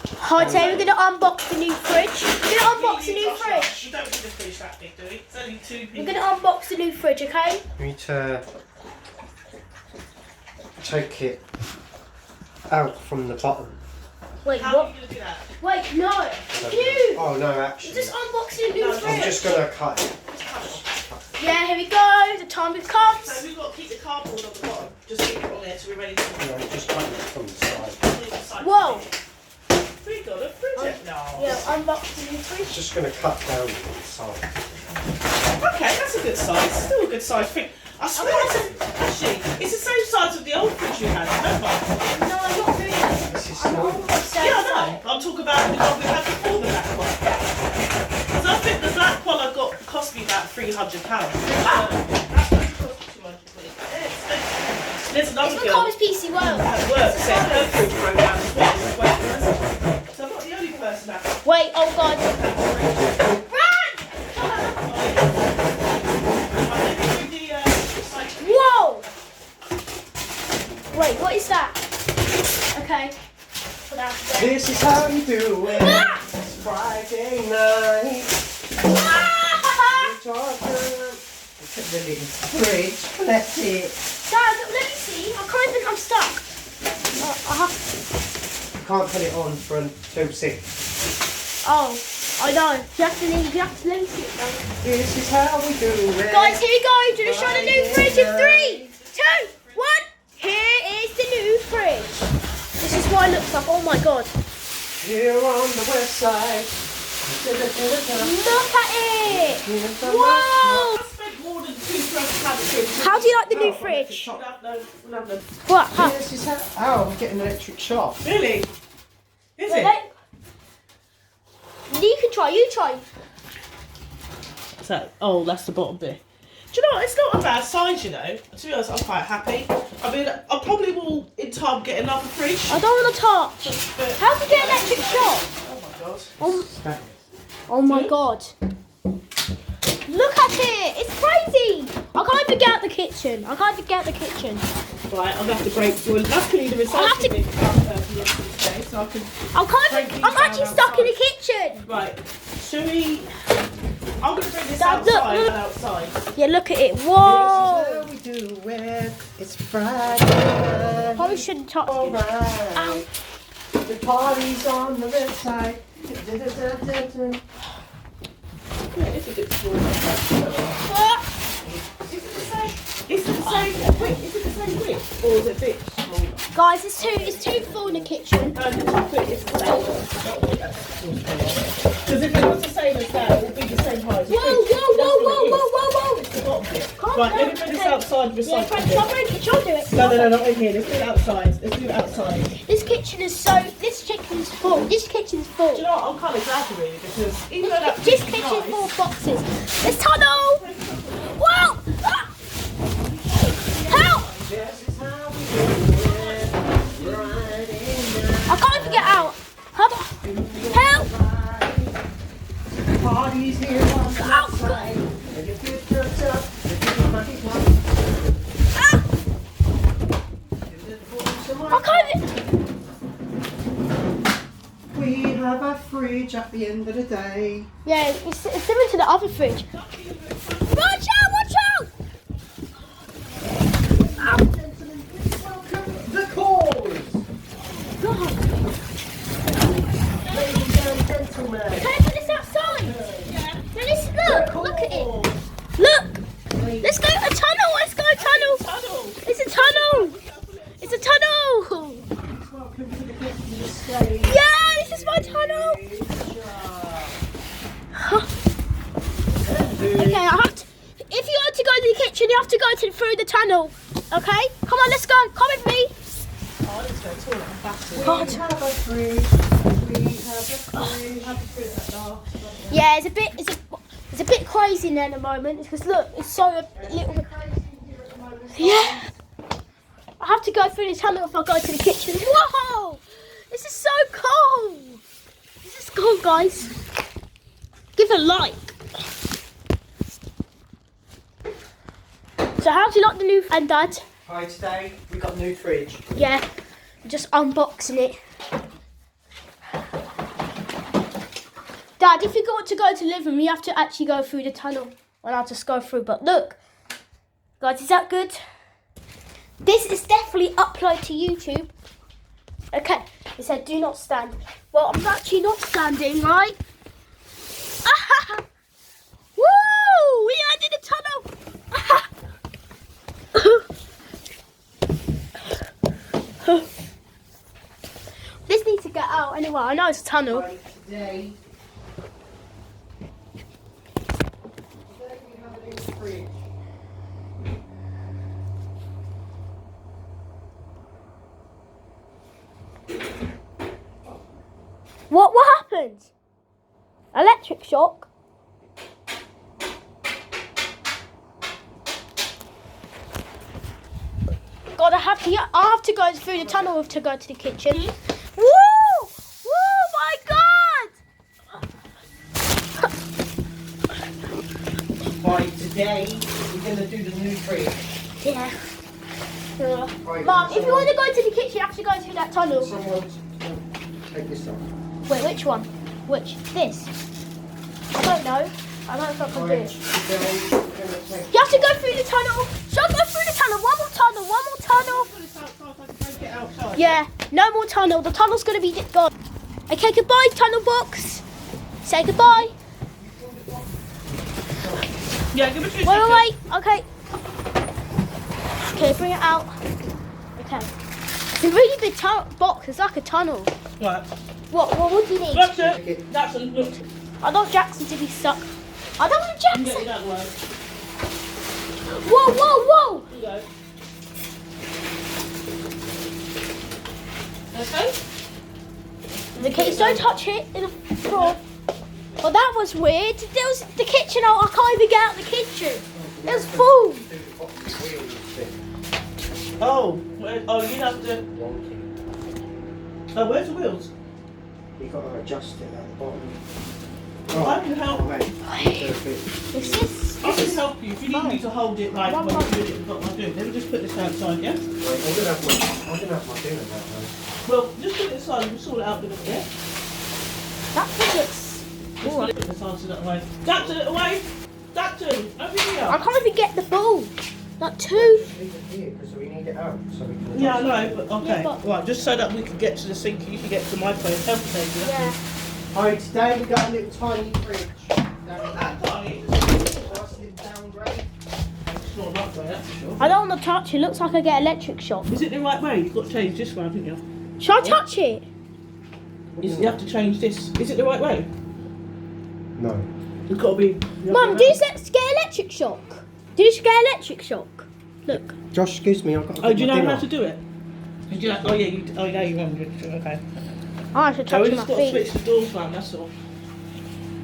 Hi, today we're going to unbox the new fridge. We're going to unbox the new fridge. We don't need the fridge that big, do we? It's only 2 people. We're going to unbox the new fridge, okay? We need to take it out from the bottom. Wait, How are what? you going to do that? Wait, no. It's new. Oh no, We're actually. just unboxing a new No, fridge. I'm just gonna cut it. Yeah, here we go. The time has come. So we've got to keep the cardboard on the bottom. Just keep it on there till we're ready to No, just cut it from the side. Whoa. We got a fridge. No. Yeah, unbox the new fridge. Just gonna cut down from the side. Okay, that's a good size. Still a good size thing. I swear actually, it's the same size as the old fridge you had, remember? No, I'm not doing it. This is I'm small. almost Yeah, I know. I'm talking about the one we had before the black one. Because I think the black one I got cost me about £300. That one cost me £200. There's another It's girl Maka's PC World. at work said her fridge broke down as well. So I'm not the only person that. Wait, oh god. Whoa! Wait, what is that? Okay. Put that there. This is how you do it. Ah! It's Friday night. Ah! Look at the little fridge. Bless it. Dad, let me see. I can't even, I'm stuck. You can't put it on for until 6. Oh, I know. You have to leave it though. This is how we do it. Guys, here we go. Do the show the new fridge in 3, 2, 1. Here is the new fridge. This is what it looks like. Oh my god. Here on the west side. Look at it. Whoa. I spent more than £200. How do you like the new fridge? No. What? Huh? This is how. Oh, we get an electric shock. Really? Is it? Wait. You can try. You try. So, oh, that's the bottom bit. Do you know what? It's not a bad size, you know. To be honest, I'm quite happy. I mean, I probably will in time get another fridge. I don't want to touch. But, How do you get electric shock? oh my god. Oh my god. Look at it. It's crazy. I can't even get out the kitchen. Right, I'm gonna have to break. Well, luckily the I'll have to- recycling bin from yesterday, so I can. I'm actually stuck in the kitchen. Right. Shall we? I'm gonna bring this Dad, look, outside look. and outside. Yeah, look at it. This is Whoa. how we do it. It's Friday. Probably shouldn't touch it. Alright. Ow. The party's on the left side. Yeah, it's a bit small. Ah. Is it the same? Is it the same width? Is it the same width, or is it a bit smaller? Guys, it's too full in the kitchen. No, the top bit is the same. Because if it was the same as that, it would be the same height. as the Whoa, fridge. whoa, That's whoa, what it whoa, is. whoa, whoa, whoa. It's the bottom bit. Calm Right, down. let me put this Okay. outside the Yeah, recycling stop bin. breaking it. You'll do it. No, not in here. Let's do it outside. Let's do it outside. This kitchen is so. This kitchen's full. This kitchen's full. Do you know what? I'm kind of glad really because even though that This fridge is kitchen's nice, full of boxes. This tunnel. Whoa! Ah! Help! This is how we do it. Friday night. I can't even get out. Help! Help! The party's here on the Ow. left side. And if you turns up, if you might want. Ah! I can't even. We have a fridge at the end of the day. Yeah, it's similar to the other fridge. Watch out! Watch out! Ow. The cause! God. Ladies and gentlemen. Can I put this outside? Yeah. Look at it. Look. Let's go a tunnel. Let's go a tunnel. tunnel. It's a tunnel. It's a tunnel. Welcome to the kitchen stage. Yeah, this is my tunnel. Okay, I have to. If you want to go to the kitchen, you have to go through the tunnel. Okay? Come on, let's go. Come with me. Oh, let's go to toilet and bathroom. God. We have a fridge. We have a fridge. Yeah, it's a bit crazy in there at the moment because look, it's so a little bit. Yeah. I have to go through the tunnel if I go to the kitchen. Whoa! This is so cool. This is cool, guys. Give a like. So how do you like the new and Dad? Hi, today we got a new fridge. Yeah, just unboxing it. Dad, if you got to go to the living room, you have to actually go through the tunnel. And I'll just go through. But look, guys, is that good? This is definitely upload to YouTube. Okay, it said do not stand. Well, I'm actually not standing, right? Woo! We are in the tunnel. This needs to get out anyway. I know it's a tunnel. Today we have a new fridge. What happened? Electric shock. God, I have to go through the tunnel to go to the kitchen. Woo! Woo! My God! Right, today we're going to do the new fridge. Yeah. Right, Mum, if you want to go to the kitchen, you have to go through that tunnel. Someone take this off. Wait, which one? Which? This? I don't know. I don't know if I can do Right, it. today we're going to take... You have to go through the tunnel. Shall I go through the tunnel? One more tunnel. One more tunnel. Put this outside so I can take it outside. Yeah, no more tunnel. The tunnel's going to be gone. Okay, goodbye, tunnel box. Say goodbye. Yeah, give it to Wait. Okay. Okay, bring it out. Okay. It's a really big box. It's like a tunnel. Right. What do you need? That's it. That's it. Look. I want Jackson to be stuck. I don't want You can get Jackson. it that way. Whoa. Here you go. Okay? Okay, so don't touch it in the floor. Well, that was weird. There was the kitchen. I can't even get out of the kitchen. It was full. Oh, you have to. Oh, where's the wheels? You've got to adjust it at the bottom. I can help. Right. This is. I can help you if you need me to hold it like when you do it. You've got my doing. Let me just put this outside, yeah? Right, I'm going to have my dinner now. Well, just put it aside and we'll sort it out in a minute, yeah? That thing looks. Just put it aside so that way. Jackson, away! Jackson, over here! I can't even get the ball. Like two. Leave it here because we need it out so we can. Yeah, I know, but okay. Yeah, but- Right, just so that we can get to the sink and you can get to my place. Help me, Yeah. Alright, today we got a little tiny fridge. That tiny. Downgrade. It's not right way, that's for sure. I don't want to touch it. Looks like I get electric shock. Is it the right way? You've got to change this one, haven't you? Should I touch it? You have to change this. Is it the right way? No. It's got to be. Mum, do you get electric shock? Do you get electric shock? Look. Josh, excuse me, I've got to Oh, get do you my know dinner. how to do it? Do you know, oh yeah, you remember it. Okay. I should So touch we my just got to feet. switch the doors round, that's all.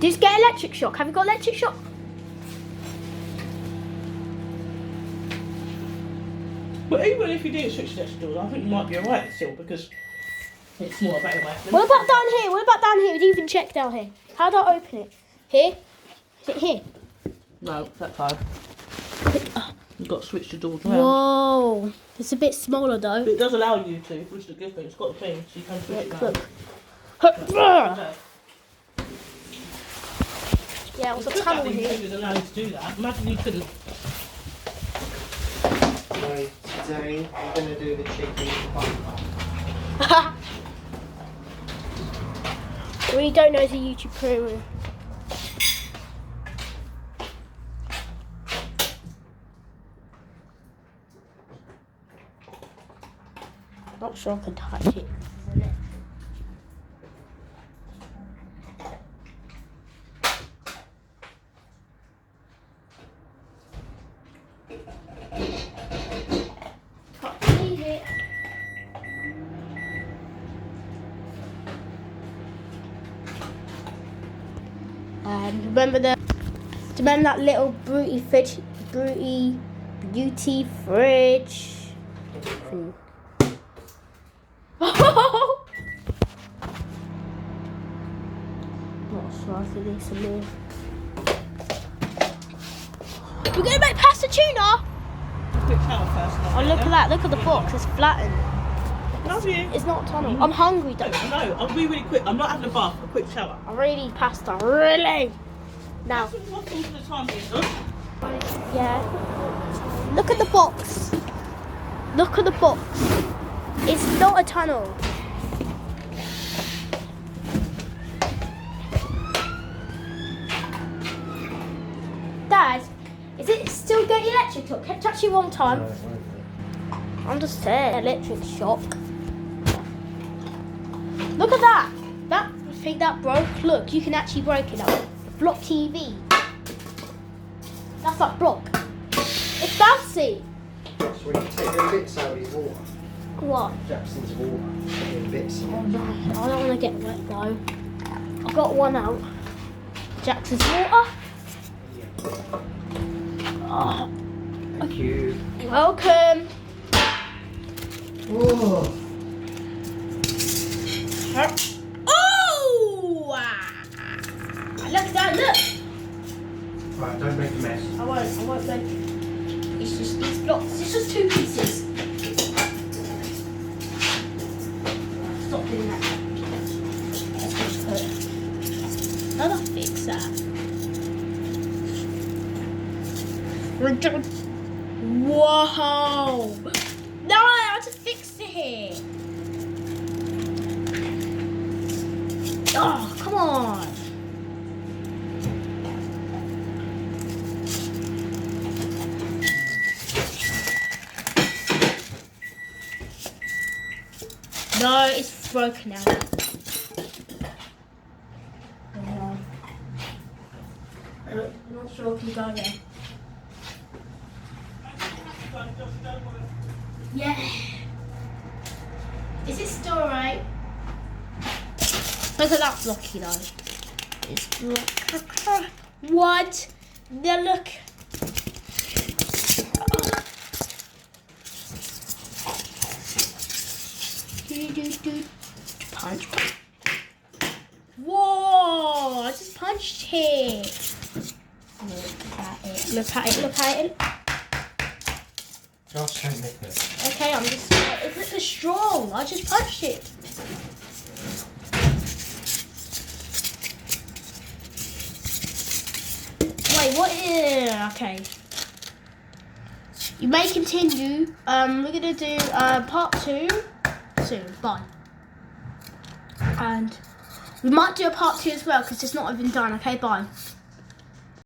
Do you get electric shock? Have you got electric shock? But even if you didn't switch the doors, I think you might be alright still because it's more about it. What about down here? What about down here? Did you even check down here? How do I open it? Here? Is it here? No, that time. You've got to switch the doors round. Whoa. It's a bit smaller though. But it does allow you to, which is the good thing. It's got a thing, so you can switch it Look, round. look. Okay. Yeah, it was a It's good tunnel that these here. things allow you to do that. Imagine you couldn't. Right, today we're going to do the chicken butter. We don't know the YouTube promo. Not sure I can touch it. Can't believe it. And remember that little beauty fridge. thing. Not sure I think there's some more. We're gonna make pasta tuna. Quick towel first. Oh, look at that! Look at the box. It's flattened. Love you. It's not a tunnel. I'm hungry though. No, I'll be really quick. I'm not having a bath. A quick shower. I really need pasta. Really. Now. What's all the time being done? Yeah. Look at the box. Look at the box. It's not a tunnel. Dad, is it still getting electric? Look, can I touch you one time? I'm just saying, electric shock. Look at that. That thing that broke. Look, you can actually break it up. Block TV. That's like block. It's bouncy. So when you take the bits out of his water, What? Jackson's water, take the bits Oh out. no, I don't want to get wet though. I got one out. Jackson's water. Oh, Thank you. welcome. Oh, Oh! Look at that, look. right, don't make a mess. I won't make it. It's just these blocks. It's just 2 pieces. Stop doing that. Let's just put another fix that. We're done. Whoa! No, I have to fix it here. Oh, come on. No, it's broken now. No. I'm not sure if you got it. Yeah. Is it still alright? Look at that blocky though. It's block. What? Now look. Punch. Whoa! I just punched here. Look at it. Look at it. Look at it. Just don't make it. Okay, I'm just. It's strong. I just punched it. Wait, what is. Okay. You may continue. We're gonna do part 2 soon. Bye. And we might do a part 2 as well because it's not even done. Okay, bye.